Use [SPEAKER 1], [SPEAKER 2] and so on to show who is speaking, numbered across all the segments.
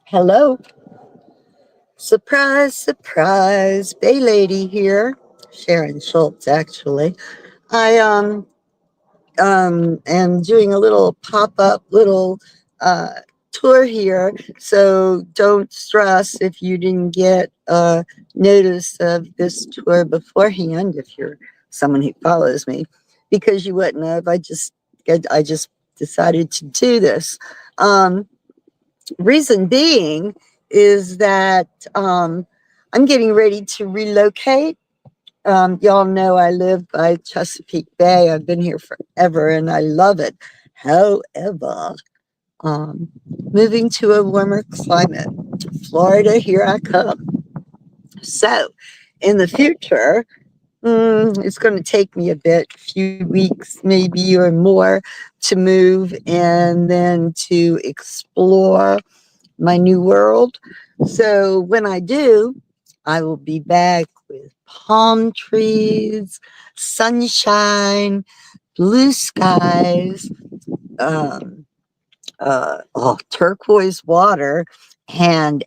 [SPEAKER 1] Hello. Surprise, surprise. Bay Lady here. Sharon Schultz, actually. I am doing a little pop-up little uh tour here. So don't stress if you didn't get notice of this tour beforehand if you're someone who follows me, because you wouldn't have. I just decided to do this. Um Reason being is that I'm getting ready to relocate. Y'all know I live by Chesapeake Bay. I've been here forever and I love it. However, um, moving to a warmer climate, Florida, here I come. So, in the future, it's going to take me a bit, a few weeks maybe or more, to move and then to explore my new world. So when I do, I will be back with palm trees, sunshine, blue skies, um, turquoise water, and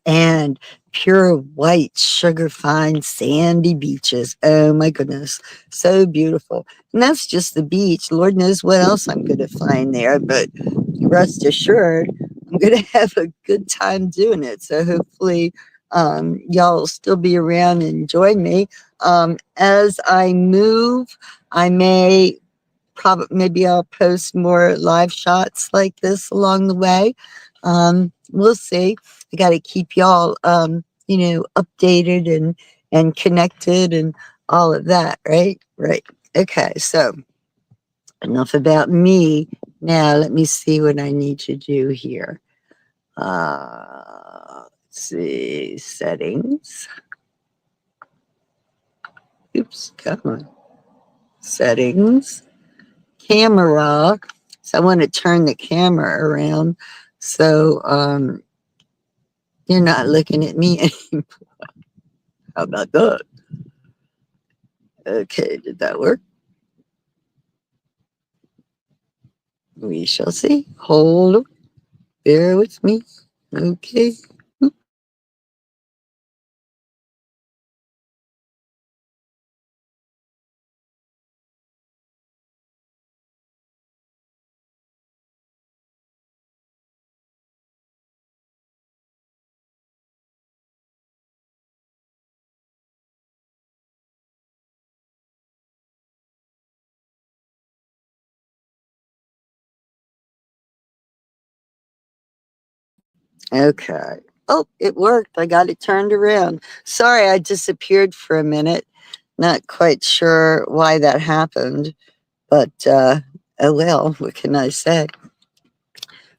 [SPEAKER 1] pure white, sugar fine, sandy beaches. Oh my goodness, so beautiful! And that's just the beach. Lord knows what else I'm going to find there, but rest assured, I'm going to have a good time doing it. So hopefully, y'all will still be around and join me. As I move, I may probably maybe I'll post more live shots like this along the way. We'll see. I got to keep y'all, updated and connected and all of that. Right, right. Okay, so enough about me. Now let me see what I need to do here. Let's see, settings. Oops, come on. Settings, camera. So I want to turn the camera around so you're not looking at me anymore. How about that? Okay, did that work? We shall see. Hold on. Bear with me. Okay. Okay. Oh, it worked. I got it turned around. Sorry, I disappeared for a minute. Not quite sure why that happened, but oh well, what can I say?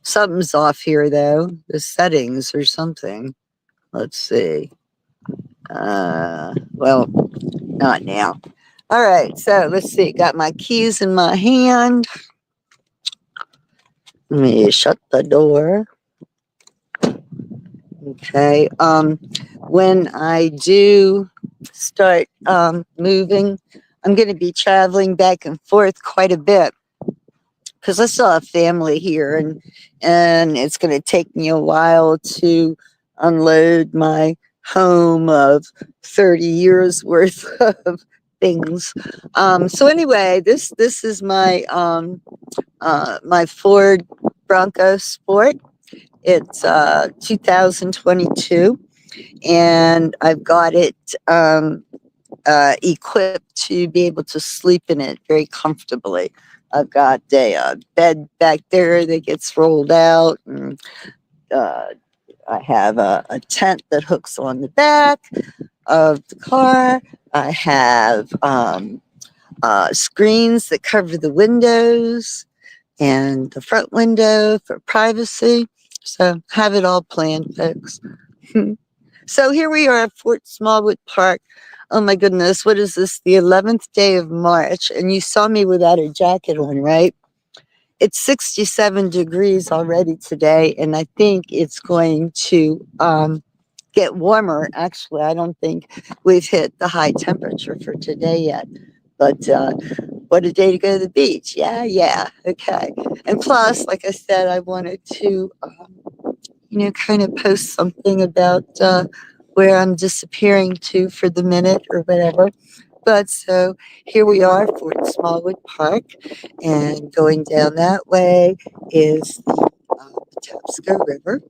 [SPEAKER 1] Something's off here though. The settings or something. Let's see. Well, not now. All right, so let's see. Got my keys in my hand. Let me shut the door. Okay. When I do start moving, I'm going to be traveling back and forth quite a bit because I still have family here, and it's going to take me a while to unload my home of 30 years worth of things. So anyway, this is my my Ford Bronco Sport. It's 2022, and I've got it equipped to be able to sleep in it very comfortably. I've got a bed back there that gets rolled out, and uh, I have a tent that hooks on the back of the car. I have screens that cover the windows and the front window for privacy. So have it all planned, folks. So here we are at Fort Smallwood Park. Oh my goodness, what is this? The 11th day of March, and you saw me without a jacket on, right? It's 67 degrees already today, and I think it's going to get warmer. Actually, I don't think we've hit the high temperature for today yet. But what a day to go to the beach. Yeah, yeah. Okay. And plus, like I said, I wanted to kind of post something about where I'm disappearing to for the minute or whatever. But so here we are, Fort Smallwood Park, and going down that way is the Patapsco River,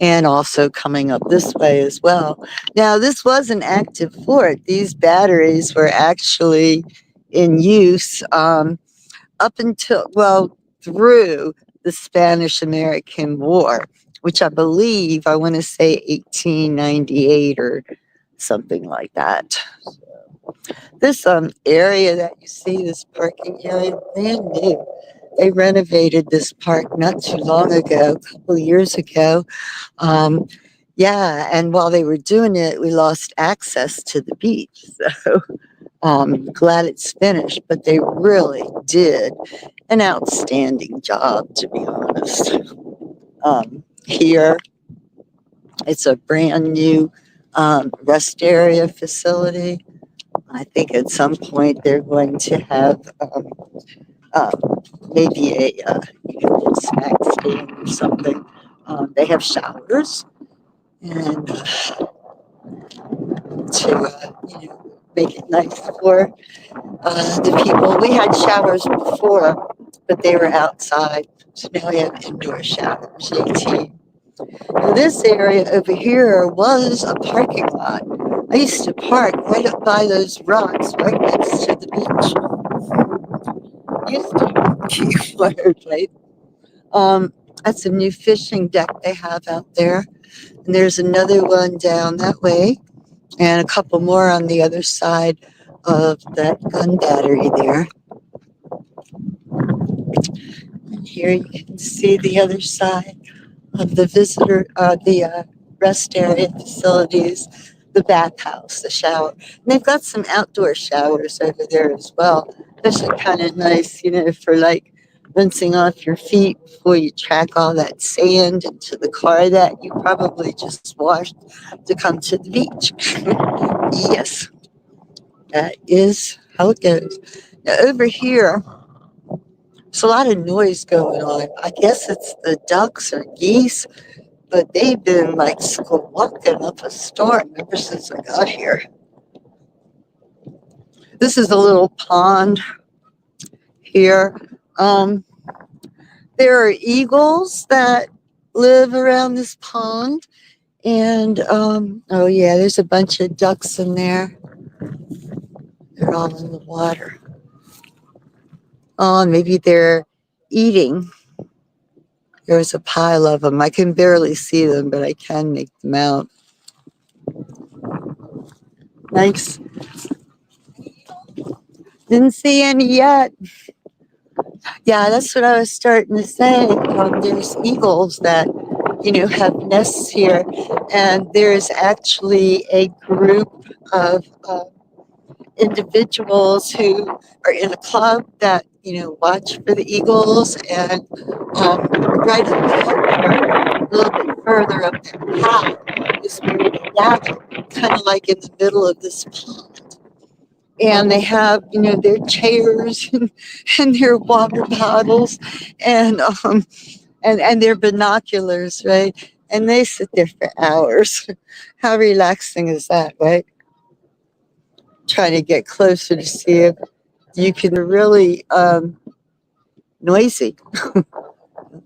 [SPEAKER 1] and also coming up this way as well. Now, this was an active fort. These batteries were actually in use up until, well, through the Spanish American War, which I believe, I want to say 1898 or something like that. This area that you see, this parking area, brand new. They renovated this park not too long ago, a couple of years ago. Um, yeah, and while they were doing it, we lost access to the beach. So glad it's finished, but they really did an outstanding job, to be honest. Here, it's a brand new rest area facility. I think at some point they're going to have uh, maybe a snack stand or something. They have showers and to make it nice for the people. We had showers before, but they were outside. So now we have indoor showers, 18. Now this area over here was a parking lot. I used to park right up by those rocks right next to the beach. Used to keep wired late. That's a new fishing deck they have out there. And there's another one down that way, and a couple more on the other side of that gun battery there. And here you can see the other side of the rest area facilities, the bathhouse, the shower. And they've got some outdoor showers over there as well. Those are kind of nice, for like rinsing off your feet before you track all that sand into the car that you probably just washed to come to the beach. Yes, that is how it goes. Now, over here, there's a lot of noise going on. I guess it's the ducks or geese, but they've been like squawking up a storm ever since I got here. This is a little pond here. Um, there are eagles that live around this pond, and oh yeah, there's a bunch of ducks in there. They're all in the water. Oh, maybe they're eating. There's a pile of them. I can barely see them, but I can make them out. Thanks. Didn't see any yet. Yeah, that's what I was starting to say. There's eagles that, have nests here, and there's actually a group of individuals who are in a club that, watch for the eagles, and right up there, a little bit further up the path is where they gather, kind of like in the middle of this pond. And they have, their chairs and their water bottles and their binoculars, right? And they sit there for hours. How relaxing is that, right? Trying to get closer to see if you can really noisy.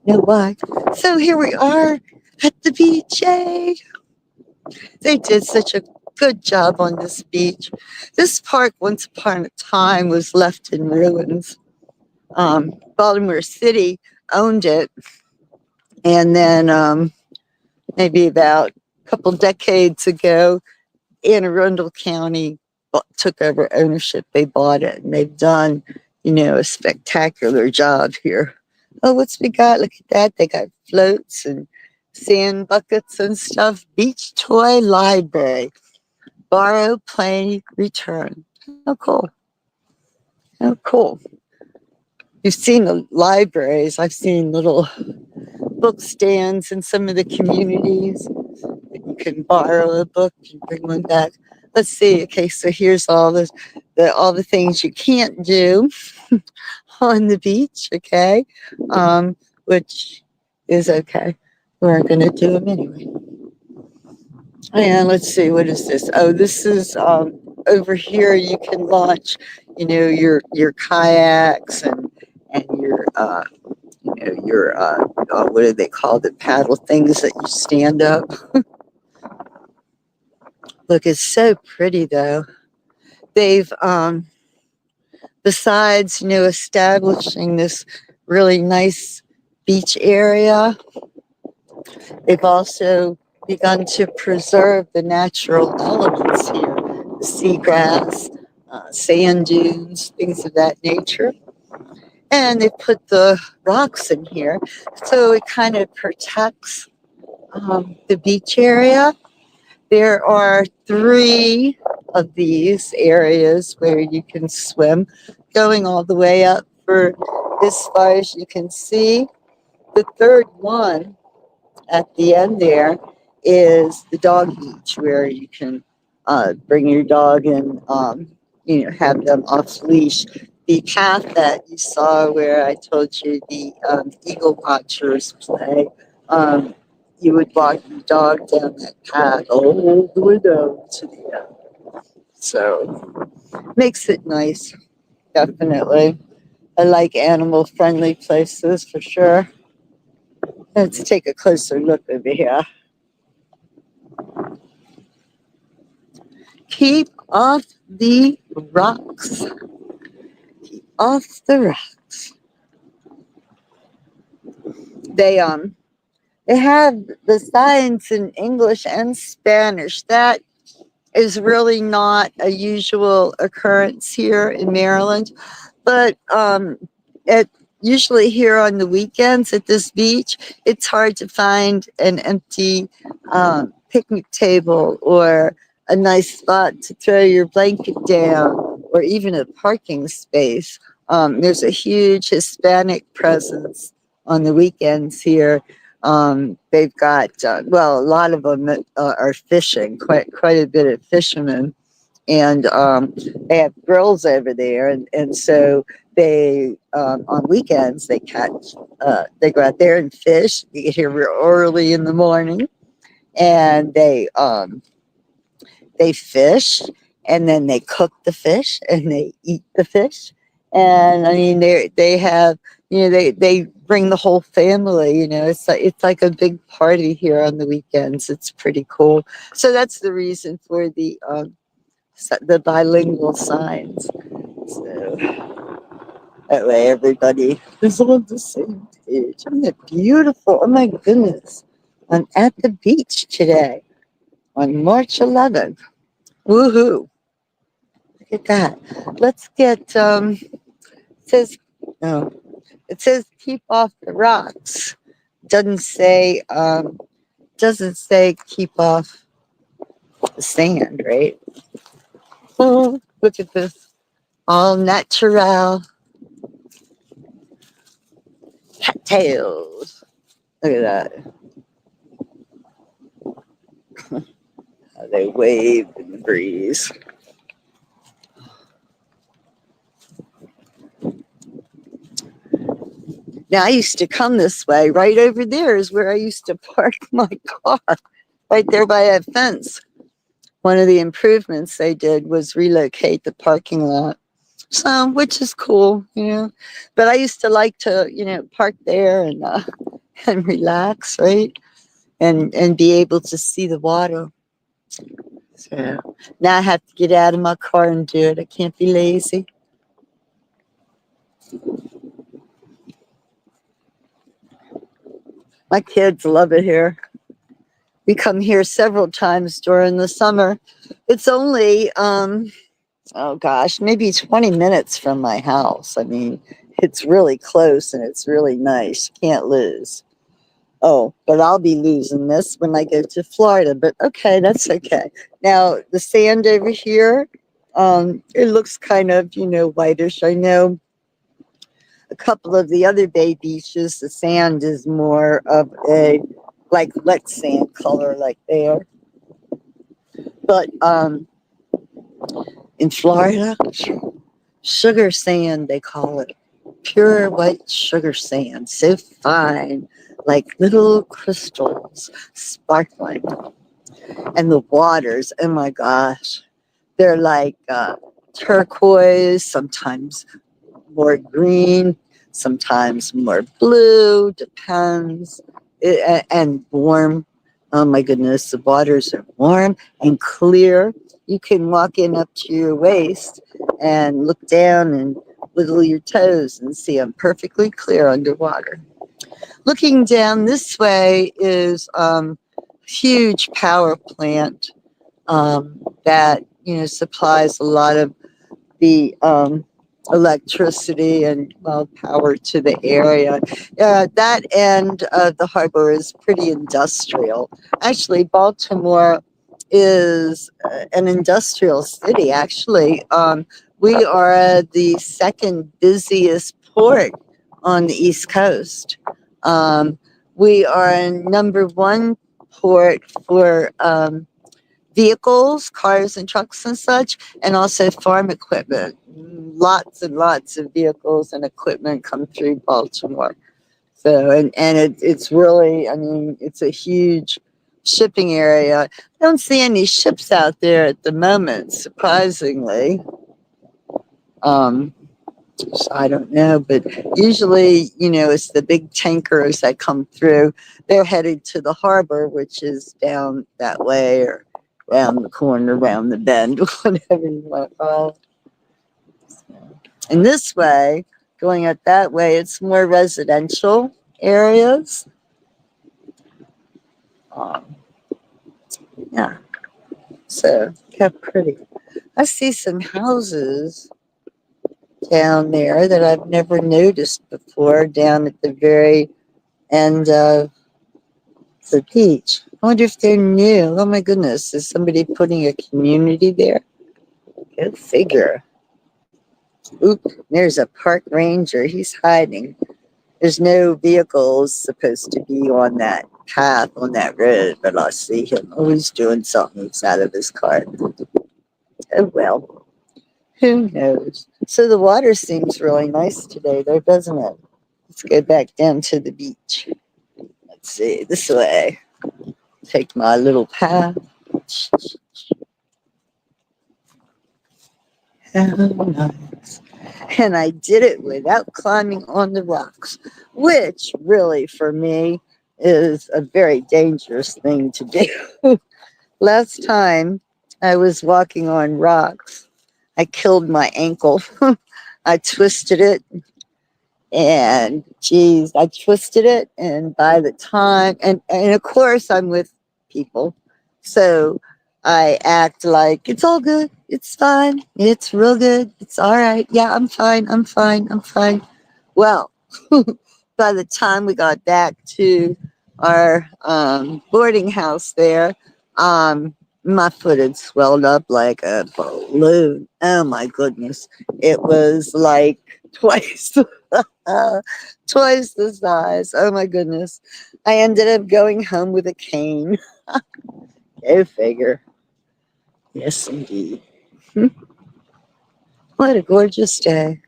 [SPEAKER 1] Know why? So here we are at the beach. Yay! They did such a good job on this beach. This park, once upon a time, was left in ruins. Baltimore City owned it, and then maybe about a couple decades ago, Anne Arundel County took over ownership. They bought it, and they've done, a spectacular job here. Oh, what's we got? Look at that. They got floats and sand buckets and stuff. Beach toy library. Borrow, play, return. How cool. How cool. You've seen the libraries. I've seen little book stands in some of the communities. You can borrow a book and bring one back. Let's see. Okay, so here's all the things you can't do on the beach. Okay, which is okay. We're going to do them anyway. And let's see, what is this? Oh, this is over here. You can launch, your kayaks and your your what do they call the paddle things that you stand up. Look, it's so pretty though. They've besides establishing this really nice beach area, they've also begun to preserve the natural elements here, the seagrass, sand dunes, things of that nature. And they put the rocks in here, so it kind of protects the beach area. There are 3 of these areas where you can swim, going all the way up for as far as you can see. The third one at the end there is the dog beach, where you can bring your dog and have them off leash. The path that you saw where I told you the eagle watchers play, um, you would walk your dog down that path all the way down to the end. So makes it nice, definitely. I like animal friendly places for sure. Let's take a closer look over here. Keep off the rocks. Keep off the rocks. They they have the signs in English and Spanish. That is really not a usual occurrence here in Maryland. But at usually here on the weekends at this beach, it's hard to find an empty picnic table or a nice spot to throw your blanket down or even a parking space. There's a huge Hispanic presence on the weekends here. They've got well, a lot of them that, are fishing, quite a bit of fishermen, and they have grills over there, and so they on weekends they go out there and fish. You get here real early in the morning, and they fish, and then they cook the fish and they eat the fish. And I mean, they have, they bring the whole family. It's like a big party here on the weekends. It's pretty cool. So that's the reason for the bilingual signs. So that way everybody is on the same page. Isn't it beautiful? Oh my goodness. I'm at the beach today on March 11th. Woohoo. Look at that. Let's get, it says, no, it says keep off the rocks. Doesn't say, keep off the sand, right? Oh, look at this. All natural cattails. Look at that. How they wave in the breeze. Now, I used to come this way. Right over there is where I used to park my car, right there by that fence. One of the improvements they did was relocate the parking lot. So, which is cool. But I used to like to, park there and and relax, right? And be able to see the water. So now I have to get out of my car and do it. I can't be lazy. My kids love it here. We come here several times during the summer. It's only, oh gosh, maybe 20 minutes from my house. I mean, it's really close and it's really nice. Can't lose. Oh, but I'll be losing this when I go to Florida. But okay, that's okay. Now, the sand over here, it looks kind of, whitish. I know a couple of the other bay beaches, the sand is more of a like wet sand color like there. But in Florida, sugar sand, they call it. Pure white sugar sand. So fine. like little crystals sparkling. And the waters, oh my gosh, they're like turquoise, sometimes more green, sometimes more blue, depends. And warm. Oh my goodness, the waters are warm and clear. You can walk in up to your waist and look down and wiggle your toes and see them perfectly clear underwater. Looking down this way is huge power plant that supplies a lot of the electricity and power to the area. That end of the harbor is pretty industrial. Actually, Baltimore is an industrial city. Actually, we are the second busiest port on the East Coast. Um, we are number one port for vehicles, cars and trucks and such, and also farm equipment. Lots and lots of vehicles and equipment come through Baltimore. So, it's really, I mean, it's a huge shipping area. I don't see any ships out there at the moment, surprisingly. Um, so I don't know, but usually, it's the big tankers that come through. They're headed to the harbor, which is down that way or around the corner, around the bend, whatever you want to call it. And this way, going out that way, it's more residential areas. Um, yeah, so how pretty. I see some houses down there that I've never noticed before down at the very end of the beach. I wonder if they're new. Oh my goodness, is somebody putting a community there? Go figure. Oop, there's a park ranger. He's hiding. There's no vehicles supposed to be on that path, on that road, but I see him always doing something inside of his car. Oh well, who knows? So the water seems really nice today, though, doesn't it? Let's go back down to the beach. Let's see, this way. Take my little path. How nice. And I did it without climbing on the rocks, which really for me is a very dangerous thing to do. Last time I was walking on rocks, I killed my ankle. I twisted it and geez, I twisted it. And by the time, and of course, I'm with people. So I act like it's all good. It's fine. It's real good. It's all right. Yeah, I'm fine. I'm fine. I'm fine. Well, by the time we got back to our boarding house there, my foot had swelled up like a balloon. Oh my goodness. It was like twice, twice the size. Oh my goodness. I ended up going home with a cane. Go figure. Yes, indeed. What a gorgeous day.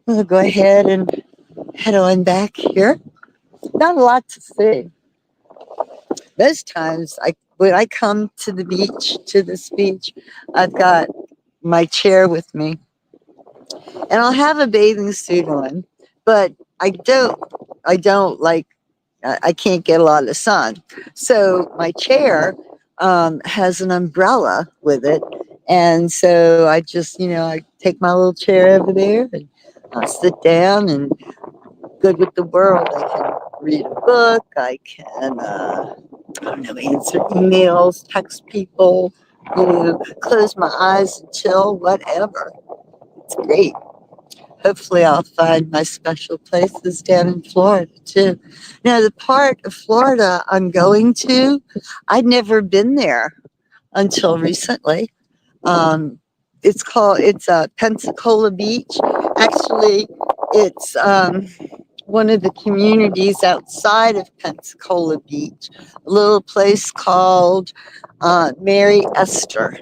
[SPEAKER 1] We'll go ahead and head on back here. Not a lot to see. Most times, when I come to the beach, to this beach, I've got my chair with me, and I'll have a bathing suit on, but I don't like. I can't get a lot of sun, so my chair has an umbrella with it, and so I just, I take my little chair over there and I sit down and good with the world. I can read a book. I can, I don't know, answer emails, text people, close my eyes and chill, whatever. It's great. Hopefully, I'll find my special places down in Florida too. Now, the part of Florida I'm going to, I'd never been there until recently. Um, it's Pensacola Beach. Actually, it's one of the communities outside of Pensacola Beach, a little place called Mary Esther,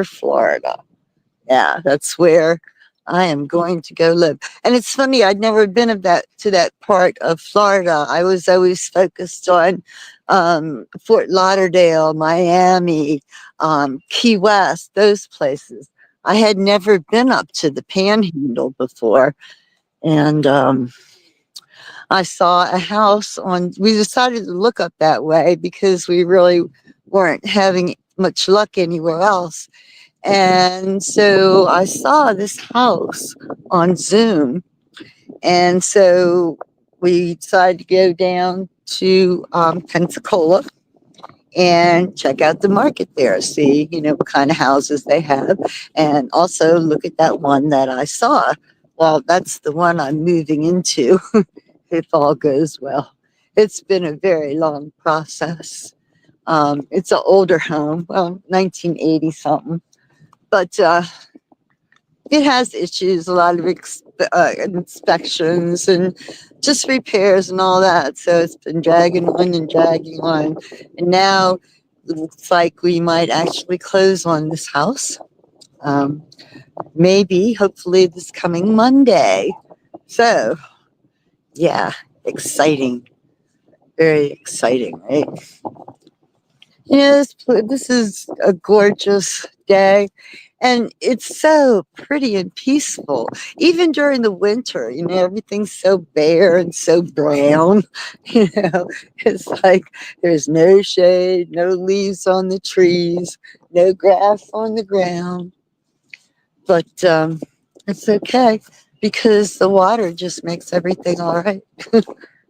[SPEAKER 1] Florida. Yeah, that's where I am going to go live. And it's funny, I'd never been of that to that part of Florida. I was always focused on Fort Lauderdale, Miami, Key West, those places. I had never been up to the Panhandle before, and I saw a house on. We decided to look up that way because we really weren't having much luck anywhere else. And so I saw this house on Zoom. And so we decided to go down to Pensacola and check out the market there, see, what kind of houses they have, and also look at that one that I saw. Well, that's the one I'm moving into if all goes well. It's been a very long process. It's an older home, well, 1980 something, but it has issues, a lot of inspections and just repairs and all that. So it's been dragging on and dragging on. And now it looks like we might actually close on this house. Um, Maybe, hopefully, this coming Monday. So, yeah, exciting. Very exciting, right? Yes, this is a gorgeous day. And it's so pretty and peaceful. Even during the winter, everything's so bare and so brown. It's like there's no shade, no leaves on the trees, no grass on the ground. But it's okay because the water just makes everything all right,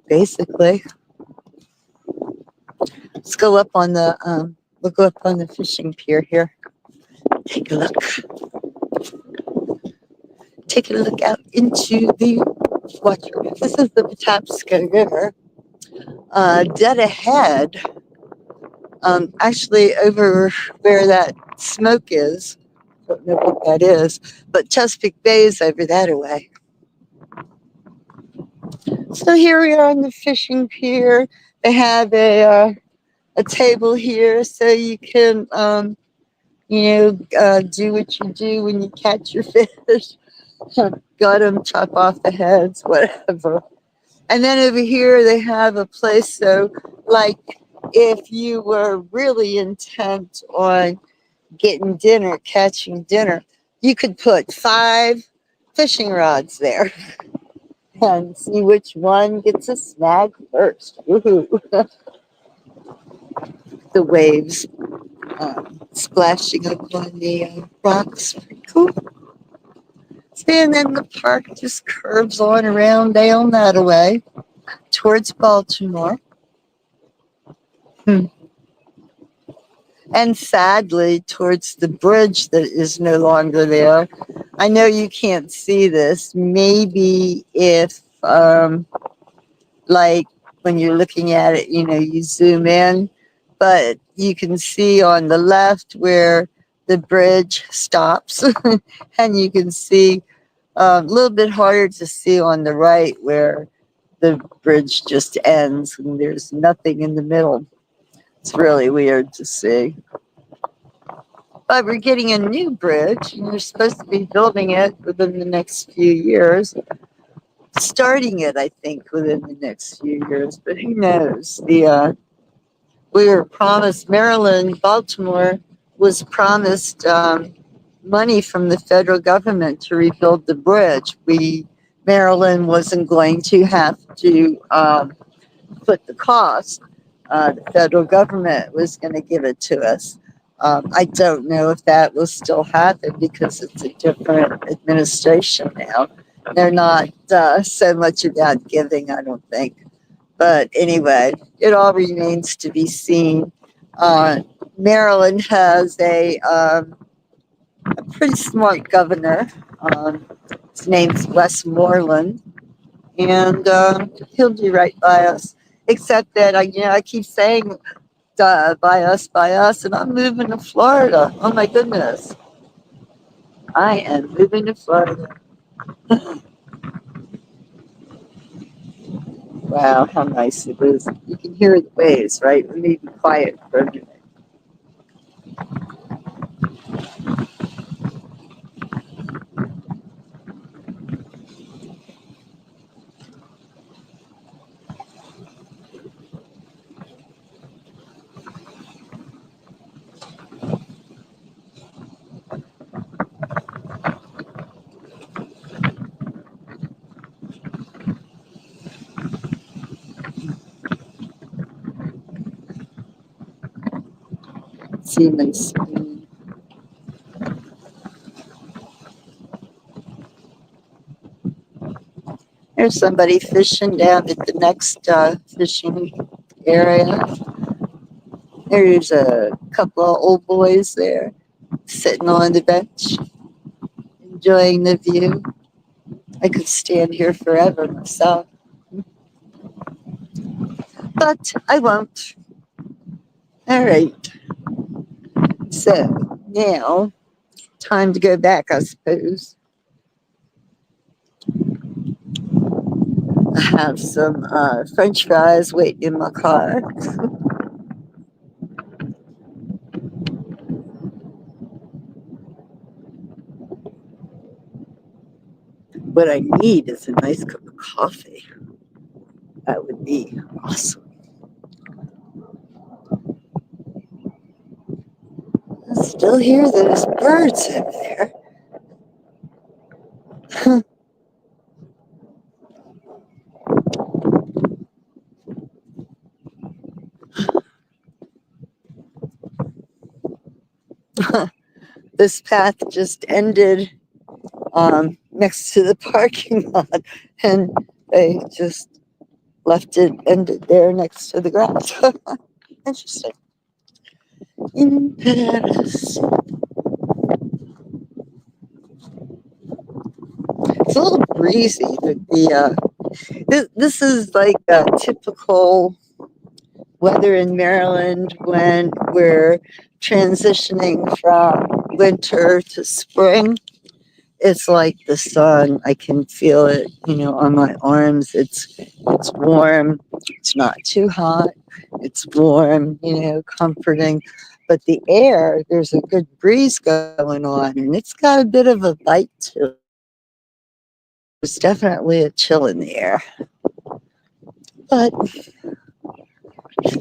[SPEAKER 1] basically. Let's go up on the we'll go up on the fishing pier here. Take a look. Take a look out into the water. This is the Patapsco River. Dead ahead, actually over where that smoke is. Don't know what that is, but Chesapeake Bay is over that away. So here we are on the fishing pier. They have a table here so you can do what you do when you catch your fish. Gut them, chop off the heads, whatever. And then over here they have a place, so like if you were really intent on getting dinner, catching dinner, you could put 5 fishing rods there and see which one gets a snag first. Woohoo. The waves splashing up on the rocks. Pretty cool. And then the park just curves on around down that way towards Baltimore. And sadly, towards the bridge that is no longer there. I know you can't see this. Maybe if, like, when you're looking at it, you zoom in, but you can see on the left where the bridge stops, and you can see a little bit harder to see on the right where the bridge just ends and there's nothing in the middle. It's really weird to see. But we're getting a new bridge, and they're supposed to be building it within the next few years. Starting it, I think, within the next few years, but who knows? We were promised Maryland, Baltimore was promised money from the federal government to rebuild the bridge. Maryland wasn't going to have to put the cost. The federal government was going to give it to us. I don't know if that will still happen because it's a different administration now. They're not so much about giving, I don't think. But anyway, it all remains to be seen. Maryland has a pretty smart governor. His name's Westmoreland, and he'll do right by us. Except that I keep saying by us, and I'm moving to Florida. Oh my goodness, I am moving to Florida. Wow, how nice it is. You can hear the waves, right? We need to be quiet for a minute. seaman speed. There's somebody fishing down at the next fishing area. There's a couple of old boys there sitting on the bench, enjoying the view. I could stand here forever myself, but I won't. All right. So now, time to go back, I suppose. I have some French fries waiting in my car. What I need is a nice cup of coffee. That would be awesome. I still hear those birds over there. This path just ended next to the parking lot, and they just left it ended there next to the grass. Interesting. In Paris. It's a little breezy. This is like a typical weather in Maryland when we're transitioning from winter to spring. It's like the sun. I can feel it, on my arms. It's warm. It's not too hot. It's warm, comforting. But the air, there's a good breeze going on, and it's got a bit of a bite to it. There's definitely a chill in the air. But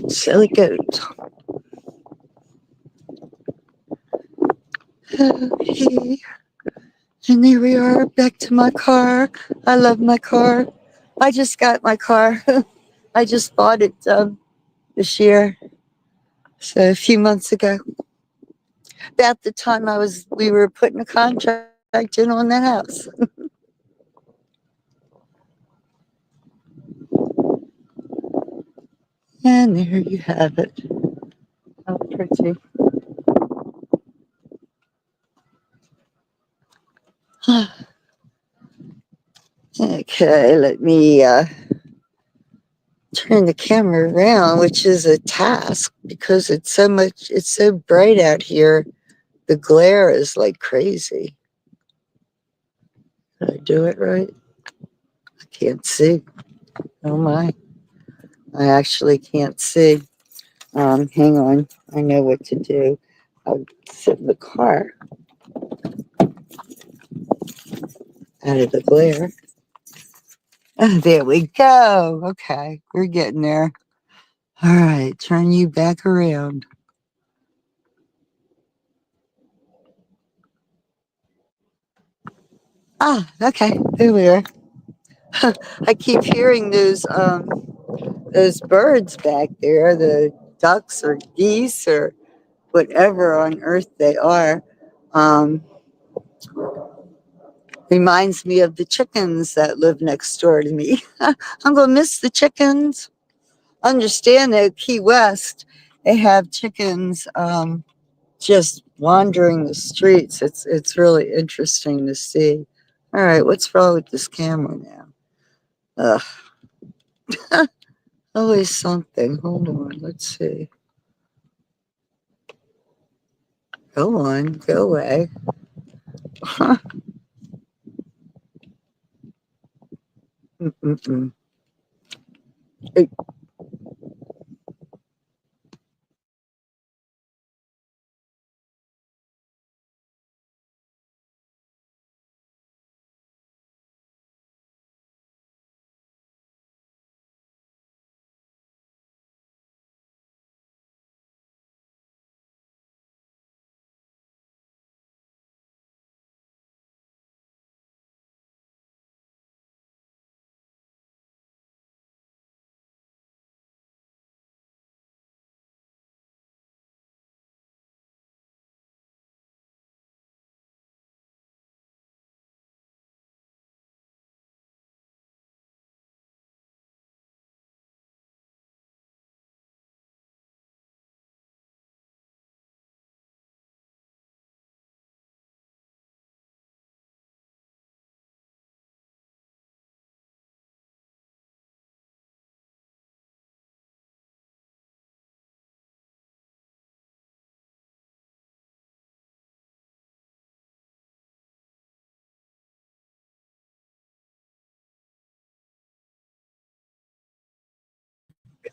[SPEAKER 1] so it goes. Okay. And there we are, back to my car. I love my car. I just got my car. I just bought it this year. So a few months ago. About the time we were putting a contract in on that house. And there you have it. How pretty. Okay, let me turn the camera around, which is a task because it's so bright out here. The glare is like crazy. Did I do it right? I can't see. Oh my. I actually can't see. Hang on. I know what to do. I'll sit in the car out of the glare. Oh, there we go. Okay, we're getting there. All right, turn you back around. Ah, okay, there we are. I keep hearing those birds back there, the ducks or geese or whatever on earth they are. Um, Reminds me of the chickens that live next door to me. I'm gonna miss the chickens. Understand that Key West, they have chickens just wandering the streets. It's really interesting to see. All right, what's wrong with this camera now? Ugh, always something. Hold on, let's see. Go on, go away. Mm-mm-mm.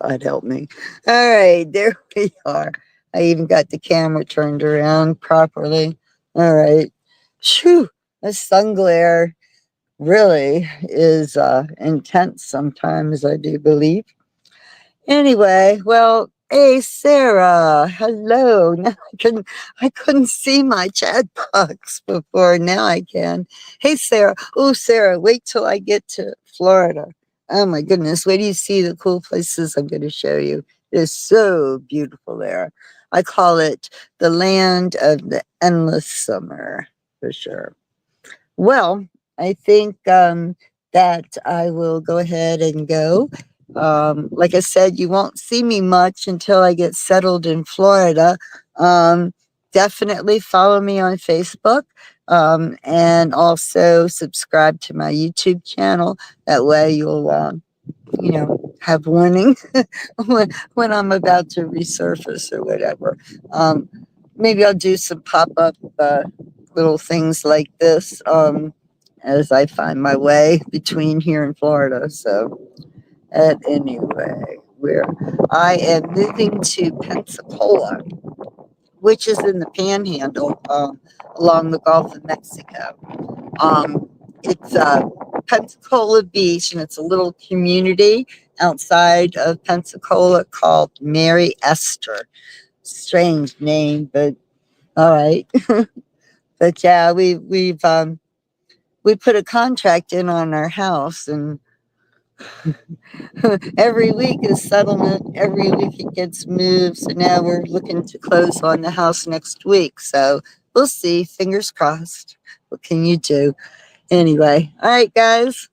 [SPEAKER 1] God help me. All right, there we are. I even got the camera turned around properly. All right. Shoo, the sun glare really is intense sometimes, I do believe. Anyway, well, hey Sarah, hello. Now I couldn't see my chat box before. Now I can. Hey Sarah. Oh Sarah, wait till I get to Florida. Oh my goodness, wait till you see the cool places I'm gonna show you. It is so beautiful there. I call it the land of the endless summer for sure. Well, I think that I will go ahead and go. Like I said, you won't see me much until I get settled in Florida. Um, Definitely follow me on Facebook and also subscribe to my YouTube channel. That way you'll, have warning when I'm about to resurface or whatever. Um, Maybe I'll do some pop up little things like this as I find my way between here and Florida. So, at anyway, where I am moving to Pensacola, which is in the Panhandle along the Gulf of Mexico. It's Pensacola Beach, and it's a little community outside of Pensacola called Mary Esther. Strange name, but all right. But yeah, we put a contract in on our house, and every week is settlement. Every week it gets moved. So now we're looking to close on the house next week. So we'll see. Fingers crossed. What can you do? Anyway, all right, guys.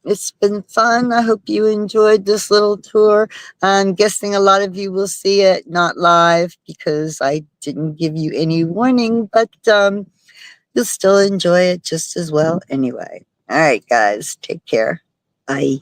[SPEAKER 1] It's been fun. I hope you enjoyed this little tour. I'm guessing a lot of you will see it not live because I didn't give you any warning, but you'll still enjoy it just as well anyway. All right, guys. Take care. Bye.